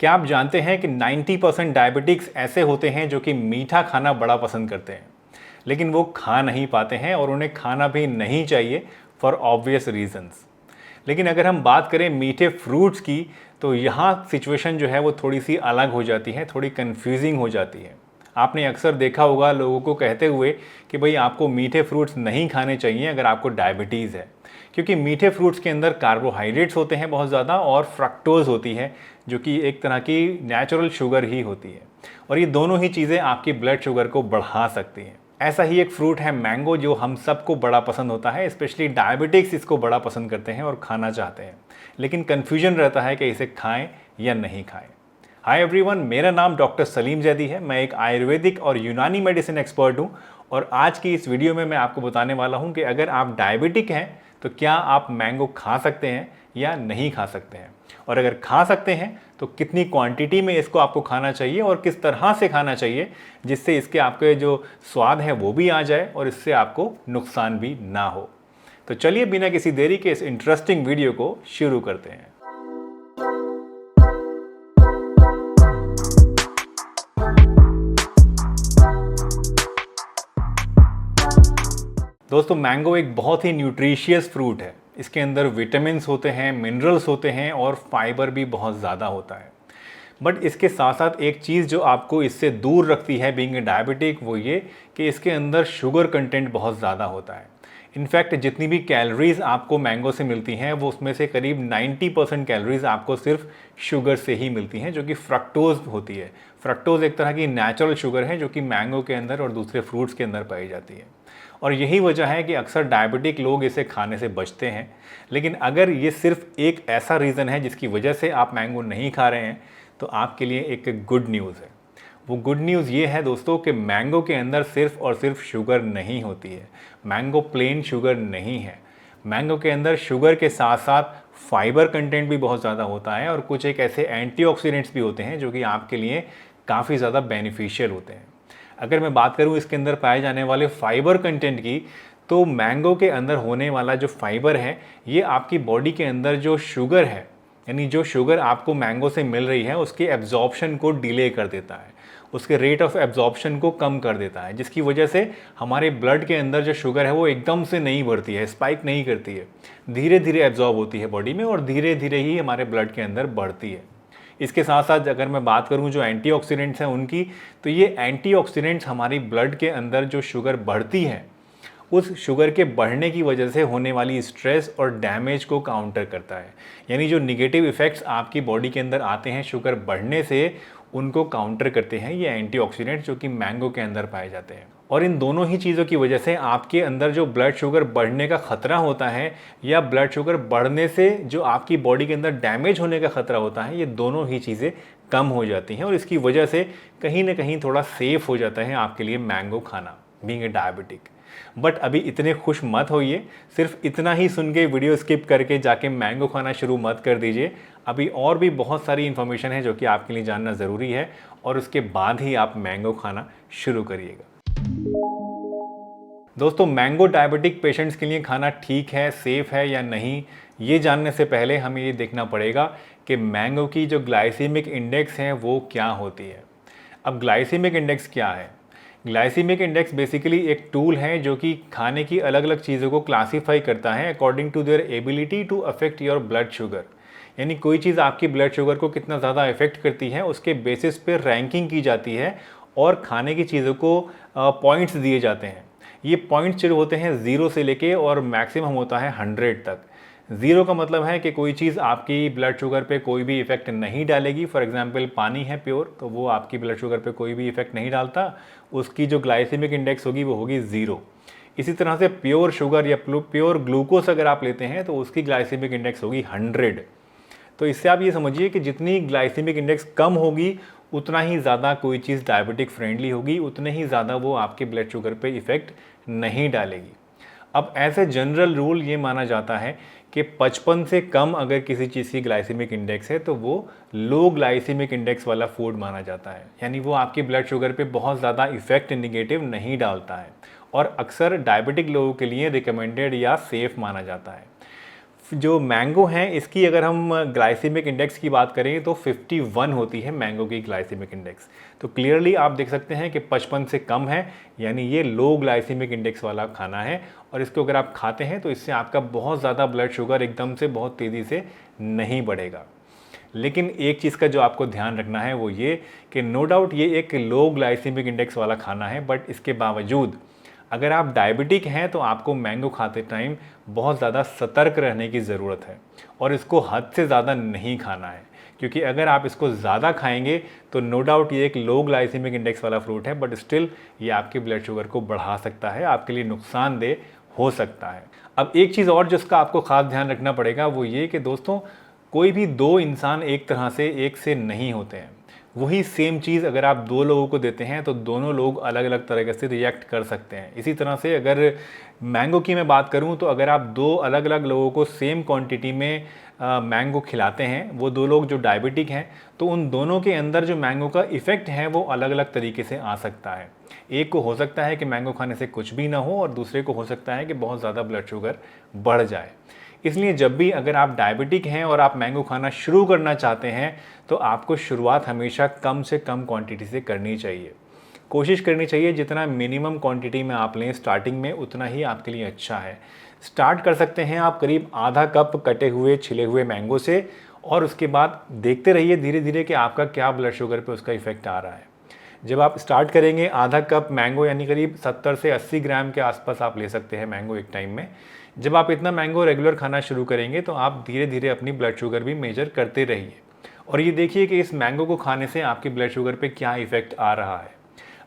क्या आप जानते हैं कि 90% डायबिटिक्स ऐसे होते हैं जो कि मीठा खाना बड़ा पसंद करते हैं, लेकिन वो खा नहीं पाते हैं और उन्हें खाना भी नहीं चाहिए फॉर ऑब्वियस रीजंस। लेकिन अगर हम बात करें मीठे फ्रूट्स की, तो यहाँ सिचुएशन जो है वो थोड़ी सी अलग हो जाती है, थोड़ी कन्फ्यूजिंग हो जाती है। आपने अक्सर देखा होगा लोगों को कहते हुए कि भाई आपको मीठे फ्रूट्स नहीं खाने चाहिए अगर आपको डायबिटीज़ है, क्योंकि मीठे फ्रूट्स के अंदर कार्बोहाइड्रेट्स होते हैं बहुत ज़्यादा और फ्रक्टोज होती है जो कि एक तरह की नेचुरल शुगर ही होती है, और ये दोनों ही चीज़ें आपकी ब्लड शुगर को बढ़ा सकती हैं। ऐसा ही एक फ्रूट है मैंगो, जो हम सबको बड़ा पसंद होता है, स्पेशली डायबिटिक्स इसको बड़ा पसंद करते हैं और खाना चाहते हैं, लेकिन कन्फ्यूजन रहता है कि इसे खाएं या नहीं खाएं। हाय एवरीवन, मेरा नाम डॉक्टर सलीम जैदी है। मैं एक आयुर्वेदिक और यूनानी मेडिसिन एक्सपर्ट हूं, और आज की इस वीडियो में मैं आपको बताने वाला हूं कि अगर आप डायबिटिक हैं तो क्या आप मैंगो खा सकते हैं या नहीं खा सकते हैं, और अगर खा सकते हैं तो कितनी क्वांटिटी में इसको आपको खाना चाहिए और किस तरह से खाना चाहिए जिससे इसके आपके जो स्वाद है वो भी आ जाए और इससे आपको नुकसान भी ना हो। तो चलिए बिना किसी देरी के इस इंटरेस्टिंग वीडियो को शुरू करते हैं। दोस्तों, मैंगो एक बहुत ही न्यूट्रिशियस फ्रूट है। इसके अंदर विटामिन्स होते हैं, मिनरल्स होते हैं और फाइबर भी बहुत ज़्यादा होता है। बट इसके साथ साथ एक चीज़ जो आपको इससे दूर रखती है बीइंग ए डायबिटिक, वो ये कि इसके अंदर शुगर कंटेंट बहुत ज़्यादा होता है। इनफैक्ट जितनी भी कैलोरीज़ आपको मैंगो से मिलती हैं वो उसमें से करीब 90% कैलोरीज़ आपको सिर्फ शुगर से ही मिलती हैं, जो कि फ्रक्टोज होती है। फ्रक्टोज एक तरह की नेचुरल शुगर है जो कि मैंगो के अंदर और दूसरे फ्रूट्स के अंदर पाई जाती है, और यही वजह है कि अक्सर डायबिटिक लोग इसे खाने से बचते हैं। लेकिन अगर ये सिर्फ एक ऐसा रीज़न है जिसकी वजह से आप मैंगो नहीं खा रहे हैं, तो आपके लिए एक गुड न्यूज़ है। वो गुड न्यूज़ ये है दोस्तों कि मैंगो के अंदर सिर्फ और सिर्फ शुगर नहीं होती है। मैंगो प्लेन शुगर नहीं है। मैंगो के अंदर शुगर के साथ साथ फाइबर कंटेंट भी बहुत ज़्यादा होता है, और कुछ एक ऐसे एंटीऑक्सीडेंट्स भी होते हैं जो कि आपके लिए काफ़ी ज़्यादा बेनिफिशियल होते हैं। अगर मैं बात करूं इसके अंदर पाए जाने वाले फाइबर कंटेंट की, तो मैंगो के अंदर होने वाला जो फाइबर है ये आपकी बॉडी के अंदर जो शुगर है, यानी जो शुगर आपको मैंगो से मिल रही है उसके एब्जॉर्प्शन को डिले कर देता है, उसके रेट ऑफ एब्जॉर्प्शन को कम कर देता है, जिसकी वजह से हमारे ब्लड के अंदर जो शुगर है वो एकदम से नहीं बढ़ती है, स्पाइक नहीं करती है, धीरे धीरे एब्जॉर्ब होती है बॉडी में और धीरे धीरे ही हमारे ब्लड के अंदर बढ़ती है। इसके साथ साथ अगर मैं बात करूं जो एंटीऑक्सीडेंट्स हैं उनकी, तो ये एंटीऑक्सीडेंट्स हमारी ब्लड के अंदर जो शुगर बढ़ती है उस शुगर के बढ़ने की वजह से होने वाली स्ट्रेस और डैमेज को काउंटर करता है। यानी जो निगेटिव इफ़ेक्ट्स आपकी बॉडी के अंदर आते हैं शुगर बढ़ने से, उनको काउंटर करते हैं ये एंटीऑक्सीडेंट्स जो कि मैंगो के अंदर पाए जाते हैं। और इन दोनों ही चीज़ों की वजह से आपके अंदर जो ब्लड शुगर बढ़ने का ख़तरा होता है या ब्लड शुगर बढ़ने से जो आपकी बॉडी के अंदर डैमेज होने का ख़तरा होता है, ये दोनों ही चीज़ें कम हो जाती हैं, और इसकी वजह से कहीं ना कहीं थोड़ा सेफ हो जाता है आपके लिए मैंगो खाना बीइंग ए डायबिटिक। बट अभी इतने खुश मत होइए, सिर्फ इतना ही सुन के वीडियो स्किप करके जाके मैंगो खाना शुरू मत कर दीजिए। अभी और भी बहुत सारी इन्फॉर्मेशन है जो कि आपके लिए जानना ज़रूरी है, और उसके बाद ही आप मैंगो खाना शुरू करिएगा। दोस्तों, मैंगो डायबिटिक पेशेंट्स के लिए खाना ठीक है, सेफ़ है या नहीं, ये जानने से पहले हमें ये देखना पड़ेगा कि मैंगो की जो ग्लाइसीमिक इंडेक्स है वो क्या होती है। अब ग्लाइसीमिक इंडेक्स क्या है? ग्लाइसीमिक इंडेक्स बेसिकली एक टूल है जो कि खाने की अलग अलग चीज़ों को क्लासीफाई करता है according to their ability to affect your blood sugar. यानी कोई चीज़ आपकी ब्लड शुगर को कितना ज़्यादा इफेक्ट करती है उसके बेसिस पे रैंकिंग की जाती है, और खाने की चीज़ों को पॉइंट्स दिए जाते हैं। ये पॉइंट्स जो होते हैं 0 से लेके और मैक्सिमम होता है 100 तक। 0 का मतलब है कि कोई चीज़ आपकी ब्लड शुगर पे कोई भी इफेक्ट नहीं डालेगी। फॉर एग्जांपल पानी है प्योर, तो वो आपकी ब्लड शुगर पे कोई भी इफेक्ट नहीं डालता, उसकी जो ग्लाइसेमिक इंडेक्स होगी वो होगी 0। इसी तरह से प्योर शुगर या प्योर ग्लूकोज अगर आप लेते हैं तो उसकी ग्लाइसेमिक इंडेक्स होगी 100। तो इससे आप ये समझिए कि जितनी ग्लाइसेमिक इंडेक्स कम होगी उतना ही ज़्यादा कोई चीज़ डायबिटिक फ्रेंडली होगी, उतने ही ज़्यादा वो आपके ब्लड शुगर पे इफ़ेक्ट नहीं डालेगी। अब एज ए जनरल रूल ये माना जाता है कि 55 से कम अगर किसी चीज़ की ग्लाइसेमिक इंडेक्स है तो वो लो ग्लाइसेमिक इंडेक्स वाला फूड माना जाता है, यानी वो आपकी ब्लड शुगर पे बहुत ज़्यादा इफेक्ट निगेटिव नहीं डालता है, और अक्सर डायबिटिक लोगों के लिए रिकमेंडेड या सेफ़ माना जाता है। जो मैंगो है इसकी अगर हम ग्लाइसेमिक इंडेक्स की बात करें तो 51 होती है मैंगो की ग्लाइसेमिक इंडेक्स। तो क्लियरली आप देख सकते हैं कि 55 से कम है, यानी ये लो ग्लाइसेमिक इंडेक्स वाला खाना है, और इसको अगर आप खाते हैं तो इससे आपका बहुत ज़्यादा ब्लड शुगर एकदम से बहुत तेज़ी से नहीं बढ़ेगा। लेकिन एक चीज़ का जो आपको ध्यान रखना है वो ये कि नो डाउट ये एक लो ग्लाइसेमिक इंडेक्स वाला खाना है, बट इसके बावजूद अगर आप डायबिटिक हैं तो आपको मैंगो खाते टाइम बहुत ज़्यादा सतर्क रहने की ज़रूरत है और इसको हद से ज़्यादा नहीं खाना है, क्योंकि अगर आप इसको ज़्यादा खाएंगे तो नो डाउट ये एक लो ग्लाइसेमिक इंडेक्स वाला फ्रूट है, बट स्टिल ये आपके ब्लड शुगर को बढ़ा सकता है, आपके लिए नुकसानदेह हो सकता है। अब एक चीज़ और जिसका आपको ख़ास ध्यान रखना पड़ेगा वो ये कि दोस्तों, कोई भी दो इंसान एक तरह से एक से नहीं होते हैं। वही सेम चीज़ अगर आप दो लोगों को देते हैं तो दोनों लोग अलग अलग तरीके से रिएक्ट कर सकते हैं। इसी तरह से अगर मैंगो की मैं बात करूं तो अगर आप दो अलग अलग लोगों को सेम क्वांटिटी में मैंगो खिलाते हैं, वो दो लोग जो डायबिटिक हैं, तो उन दोनों के अंदर जो मैंगो का इफ़ेक्ट है वो अलग अलग तरीके से आ सकता है। एक को हो सकता है कि मैंगो खाने से कुछ भी ना हो और दूसरे को हो सकता है कि बहुत ज़्यादा ब्लड शुगर बढ़ जाए। इसलिए जब भी अगर आप डायबिटिक हैं और आप मैंगो खाना शुरू करना चाहते हैं तो आपको शुरुआत हमेशा कम से कम क्वांटिटी से करनी चाहिए। कोशिश करनी चाहिए जितना मिनिमम क्वांटिटी में आप लें स्टार्टिंग में, उतना ही आपके लिए अच्छा है। स्टार्ट कर सकते हैं आप करीब आधा कप कटे हुए छिले हुए मैंगो से, और उसके बाद देखते रहिए धीरे धीरे कि आपका क्या ब्लड शुगर पे उसका इफेक्ट आ रहा है। जब आप स्टार्ट करेंगे आधा कप मैंगो यानी करीब 70 से 80 ग्राम के आसपास आप ले सकते हैं मैंगो एक टाइम में। जब आप इतना मैंगो रेगुलर खाना शुरू करेंगे तो आप धीरे धीरे अपनी ब्लड शुगर भी मेजर करते रहिए, और ये देखिए कि इस मैंगो को खाने से आपकी ब्लड शुगर पे क्या इफ़ेक्ट आ रहा है।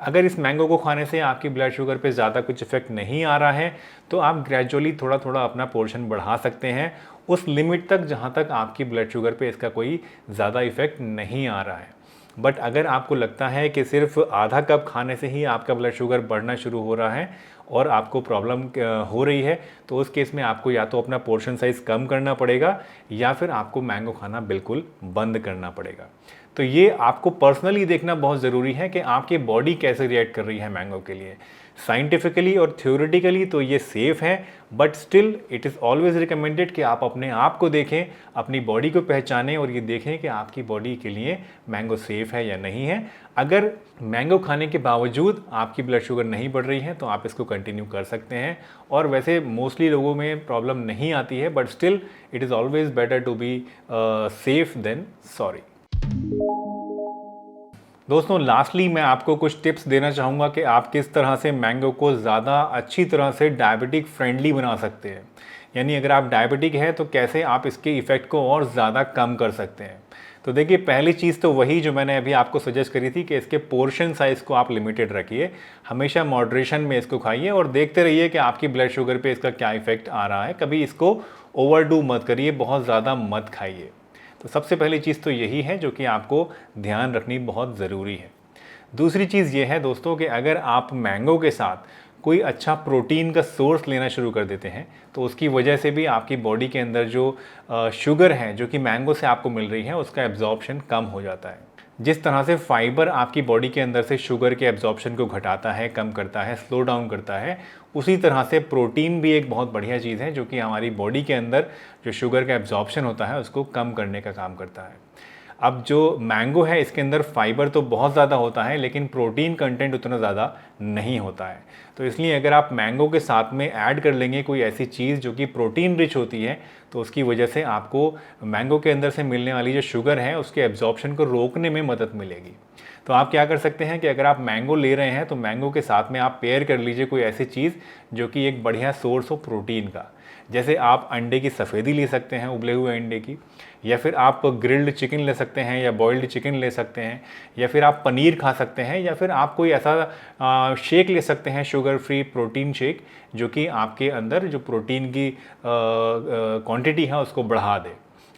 अगर इस मैंगो को खाने से आपकी ब्लड शुगर पे ज़्यादा कुछ इफेक्ट नहीं आ रहा है तो आप ग्रेजुअली थोड़ा थोड़ा अपना पोर्शन बढ़ा सकते हैं उस लिमिट तक जहाँ तक आपकी ब्लड शुगर पे इसका कोई ज़्यादा इफेक्ट नहीं आ रहा है। बट अगर आपको लगता है कि सिर्फ आधा कप खाने से ही आपका ब्लड शुगर बढ़ना शुरू हो रहा है और आपको प्रॉब्लम हो रही है, तो उस केस में आपको या तो अपना पोर्शन साइज़ कम करना पड़ेगा या फिर आपको मैंगो खाना बिल्कुल बंद करना पड़ेगा। तो ये आपको पर्सनली देखना बहुत ज़रूरी है कि आपकी बॉडी कैसे रिएक्ट कर रही है मैंगो के लिए। साइंटिफिकली और थ्योरेटिकली तो ये सेफ़ है, but still it is always recommended कि आप अपने आप को देखें, अपनी बॉडी को पहचानें और ये देखें कि आपकी बॉडी के लिए मैंगो सेफ़ है या नहीं है। अगर मैंगो खाने के बावजूद आपकी ब्लड शुगर नहीं बढ़ रही है तो आप इसको कंटिन्यू कर सकते हैं, और वैसे मोस्टली लोगों में प्रॉब्लम नहीं आती है, but still it is always better to be safe than sorry. दोस्तों लास्टली मैं आपको कुछ टिप्स देना चाहूँगा कि आप किस तरह से मैंगो को ज़्यादा अच्छी तरह से डायबिटिक फ्रेंडली बना सकते हैं। यानी अगर आप डायबिटिक हैं तो कैसे आप इसके इफ़ेक्ट को और ज़्यादा कम कर सकते हैं। तो देखिए, पहली चीज़ तो वही जो मैंने अभी आपको सजेस्ट करी थी कि इसके पोर्शन साइज़ को आप लिमिटेड रखिए, हमेशा मॉडरेशन में इसको खाइए और देखते रहिए कि आपकी ब्लड शुगर पे इसका क्या इफ़ेक्ट आ रहा है। कभी इसको ओवरडू मत करिए, बहुत ज़्यादा मत खाइए। तो सबसे पहली चीज़ तो यही है जो कि आपको ध्यान रखनी बहुत ज़रूरी है। दूसरी चीज़ ये है दोस्तों कि अगर आप मैंगो के साथ कोई अच्छा प्रोटीन का सोर्स लेना शुरू कर देते हैं तो उसकी वजह से भी आपकी बॉडी के अंदर जो शुगर है जो कि मैंगो से आपको मिल रही है उसका एब्जॉर्प्शन कम हो जाता है। जिस तरह से फाइबर आपकी बॉडी के अंदर से शुगर के एब्जॉर्प्शन को घटाता है, कम करता है, स्लो डाउन करता है, उसी तरह से प्रोटीन भी एक बहुत बढ़िया चीज़ है जो कि हमारी बॉडी के अंदर जो शुगर का एब्जॉर्प्शन होता है उसको कम करने का काम करता है। अब जो मैंगो है इसके अंदर फाइबर तो बहुत ज़्यादा होता है लेकिन प्रोटीन कंटेंट उतना ज़्यादा नहीं होता है। तो इसलिए अगर आप मैंगो के साथ में ऐड कर लेंगे कोई ऐसी चीज़ जो कि प्रोटीन रिच होती है तो उसकी वजह से आपको मैंगो के अंदर से मिलने वाली जो शुगर है उसके एब्जॉर्प्शन को रोकने में मदद मिलेगी। तो आप क्या कर सकते हैं कि अगर आप मैंगो ले रहे हैं तो मैंगो के साथ में आप पेयर कर लीजिए कोई ऐसी चीज़ जो कि एक बढ़िया सोर्स हो प्रोटीन का। जैसे आप अंडे की सफ़ेदी ले सकते हैं, उबले हुए अंडे की, या फिर आप ग्रिल्ड चिकन ले सकते हैं या बॉइल्ड चिकन ले सकते हैं, या फिर आप पनीर खा सकते हैं, या फिर आप कोई ऐसा शेक ले सकते हैं, शुगर फ्री प्रोटीन शेक, जो कि आपके अंदर जो प्रोटीन की क्वांटिटी है उसको बढ़ा दे।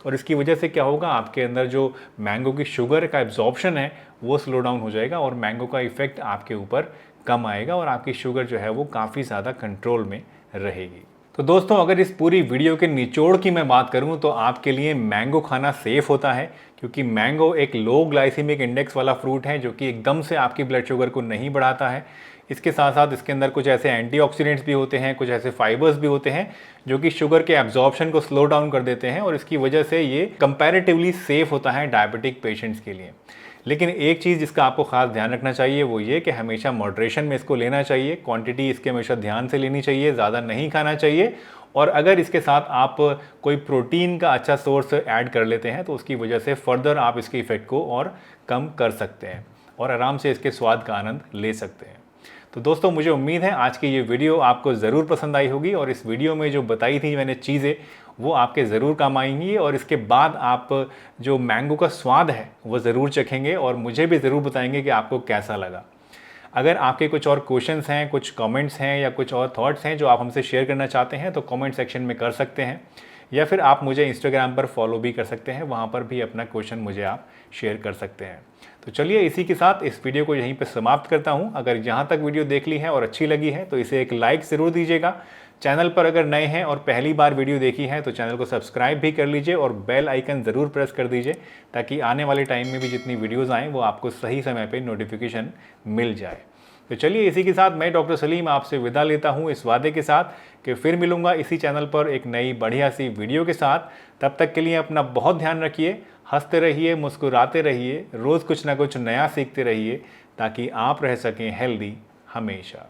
और इसकी वजह से क्या होगा, आपके अंदर जो मैंगो की शुगर का एब्जॉर्प्शन है वो स्लो डाउन हो जाएगा और मैंगो का इफ़ेक्ट आपके ऊपर कम आएगा और आपकी शुगर जो है वो काफ़ी ज़्यादा कंट्रोल में रहेगी। तो दोस्तों अगर इस पूरी वीडियो के निचोड़ की मैं बात करूं तो आपके लिए मैंगो खाना सेफ़ होता है, क्योंकि मैंगो एक लो ग्लाइसेमिक इंडेक्स वाला फ्रूट है जो कि एकदम से आपकी ब्लड शुगर को नहीं बढ़ाता है। इसके साथ साथ इसके अंदर कुछ ऐसे एंटीऑक्सीडेंट्स भी होते हैं, कुछ ऐसे फाइबर्स भी होते हैं जो कि शुगर के एब्जॉर्प्शन को स्लो डाउन कर देते हैं और इसकी वजह से ये कंपैरेटिवली सेफ होता है डायबिटिक पेशेंट्स के लिए। लेकिन एक चीज़ जिसका आपको खास ध्यान रखना चाहिए वो ये कि हमेशा मॉडरेशन में इसको लेना चाहिए, क्वांटिटी इसके हमेशा ध्यान से लेनी चाहिए, ज़्यादा नहीं खाना चाहिए। और अगर इसके साथ आप कोई प्रोटीन का अच्छा सोर्स ऐड कर लेते हैं तो उसकी वजह से फर्दर आप इसके इफ़ेक्ट को और कम कर सकते हैं और आराम से इसके स्वाद का आनंद ले सकते हैं। तो दोस्तों, मुझे उम्मीद है आज की ये वीडियो आपको ज़रूर पसंद आई होगी और इस वीडियो में जो बताई थी मैंने चीज़ें वो आपके ज़रूर काम आएंगी और इसके बाद आप जो मैंगो का स्वाद है वो ज़रूर चखेंगे और मुझे भी ज़रूर बताएंगे कि आपको कैसा लगा। अगर आपके कुछ और क्वेश्चंस हैं, कुछ कमेंट्स हैं या कुछ और थॉट्स हैं जो आप हमसे शेयर करना चाहते हैं तो कमेंट सेक्शन में कर सकते हैं या फिर आप मुझे इंस्टाग्राम पर फॉलो भी कर सकते हैं, वहाँ पर भी अपना क्वेश्चन मुझे आप शेयर कर सकते हैं। तो चलिए इसी के साथ इस वीडियो को यहीं पर समाप्त करता हूँ। अगर यहाँ तक वीडियो देख ली है और अच्छी लगी है तो इसे एक लाइक ज़रूर दीजिएगा। चैनल पर अगर नए हैं और पहली बार वीडियो देखी है तो चैनल को सब्सक्राइब भी कर लीजिए और बेल आइकन ज़रूर प्रेस कर दीजिए ताकि आने वाले टाइम में भी जितनी वीडियोज़ आएँ वो आपको सही समय पर नोटिफिकेशन मिल जाए। तो चलिए इसी के साथ मैं डॉक्टर सलीम आपसे विदा लेता हूँ इस वादे के साथ कि फिर मिलूँगा इसी चैनल पर एक नई बढ़िया सी वीडियो के साथ। तब तक के लिए अपना बहुत ध्यान रखिए, हंसते रहिए, मुस्कुराते रहिए, रोज़ कुछ ना कुछ नया सीखते रहिए ताकि आप रह सकें हेल्दी हमेशा।